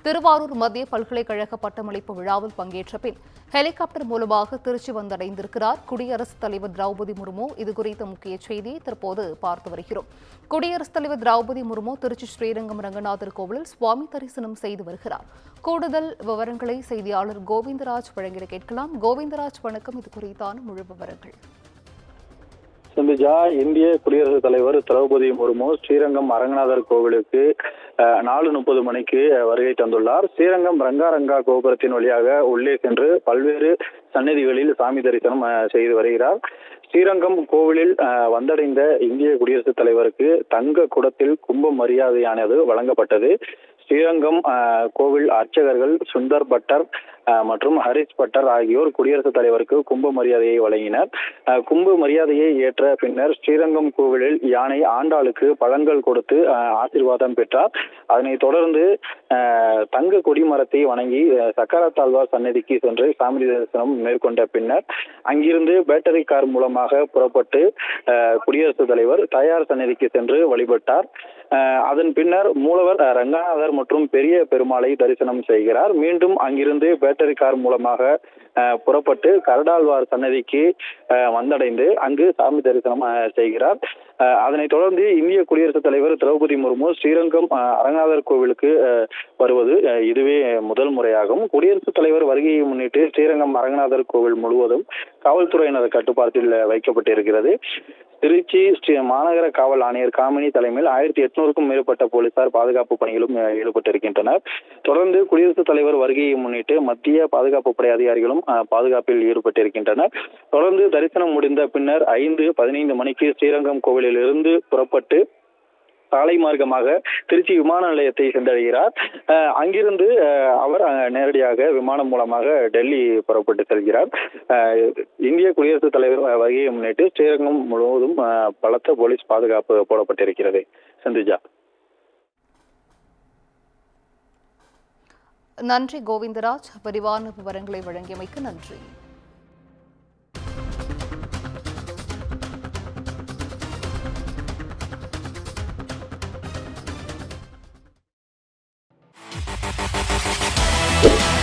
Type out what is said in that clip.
திருவாரூர் மத்திய பல்கலைக்கழக பட்டமளிப்பு விழாவில் பங்கேற்ற பின் ஹெலிகாப்டர் மூலமாக திருச்சி வந்தடைந்திருக்கிறார் குடியரசுத் தலைவர் திரௌபதி முர்மு. இதுகுறித்த முக்கிய செய்தியை தற்போது பார்த்து வருகிறோம். குடியரசுத் தலைவர் திரௌபதி முர்மு திருச்சி ஸ்ரீரங்கம் ரங்கநாதர் கோவிலில் சுவாமி தரிசனம் செய்து வருகிறார். கூடுதல் விவரங்களை செய்தியாளர் கோவிந்தராஜ் வழங்கிட கேட்கலாம். கோவிந்தராஜ், வணக்கம். இது குறித்தான முழு விவரங்கள். சிந்துஜா, இந்திய குடியரசுத் தலைவர் திரௌபதி முர்மு ஸ்ரீரங்கம் அரங்கநாதர் கோவிலுக்கு 4:30 மணிக்கு வருகை தந்துள்ளார். ஸ்ரீரங்கம் ரங்கா கோபுரத்தின் வழியாக உள்ளே சென்று பல்வேறு சன்னதிகளில் சாமி தரிசனம் செய்து வருகிறார். ஸ்ரீரங்கம் கோவிலில் வந்தடைந்த இந்திய குடியரசுத் தலைவருக்கு தங்க குடத்தில் கும்ப மரியாதையானது வழங்கப்பட்டது. ஸ்ரீரங்கம் கோவில் அர்ச்சகர்கள் சுந்தர் பட்டர் மற்றும் ஹரிஷ் பட்டர் ஆகியோர் குடியரசுத் தலைவருக்கு கும்ப மரியாதையை வழங்கினர். கும்ப மரியாதையை ஏற்ற பின்னர் ஸ்ரீரங்கம் கோவிலில் யானை ஆண்டாளுக்கு பழங்கள் கொடுத்து ஆசீர்வாதம் பெற்றார். அதனைத் தொடர்ந்து தங்க கொடிமரத்தை வணங்கி சக்கரத்தாழ்வார் சன்னதிக்கு சென்று சாமி தரிசனம் மேற்கொண்ட பின்னர் அங்கிருந்து பேட்டரி கார் மூலமாக புறப்பட்டு குடியரசுத் தலைவர் தாயார் சன்னதிக்கு சென்று வழிபட்டார். அதன் பின்னர் மூலவர் ரங்கநாதர் மற்றும் பெரிய பெருமாளை தரிசனம் செய்கிறார். மீண்டும் அங்கிருந்து பேட்டரி கார் மூலமாக புறப்பட்டு கரடாழ்வார் சன்னதிக்கு வந்தடைந்து அங்கு சாமி தரிசனம் செய்கிறார். அதனைத் தொடர்ந்து இந்திய குடியரசுத் தலைவர் திரௌபதி முர்மு ஸ்ரீரங்கம் அரங்கநாதர் கோவிலுக்கு வருவது இதுவே முதல் முறையாகும். குடியரசுத் தலைவர் வருகையை முன்னிட்டு ஸ்ரீரங்கம் அரங்கநாதர் கோவில் முழுவதும் காவல்துறையினர் கட்டுப்பாட்டில் வைக்கப்பட்டிருக்கிறது. திருச்சி மாநகர காவல் ஆணையர் காமினி தலைமையில் 1800க்கும் மேற்பட்ட போலீசார் பாதுகாப்பு பணிகளும் ஈடுபட்டிருக்கின்றனர். தொடர்ந்து குடியரசுத் தலைவர் வருகையை முன்னிட்டு மத்திய பாதுகாப்பு படை அதிகாரிகளும் பாதுகாப்பில் ஈடுபட்டிருக்கின்றனர். தொடர்ந்து தரிசனம் முடிந்த பின்னர் 5:15 மணிக்கு ஸ்ரீரங்கம் கோவிலில் இருந்து புறப்பட்டு சாலை மார்க்கமாக திருச்சி விமான நிலையத்தை சென்றடைகிறார். அங்கிருந்து அவர் நேரடியாக விமானம் மூலமாக டெல்லி புறப்பட்டு செல்கிறார். இந்திய குடியரசுத் தலைவர் வருகையை முன்னிட்டு ஸ்ரீரங்கம் முழுவதும் பலத்த போலீஸ் பாதுகாப்பு போடப்பட்டிருக்கிறது. சந்துஜா. நன்றி கோவிந்தராஜ். விரிவான விவரங்களை வழங்கியமைக்கு நன்றி. you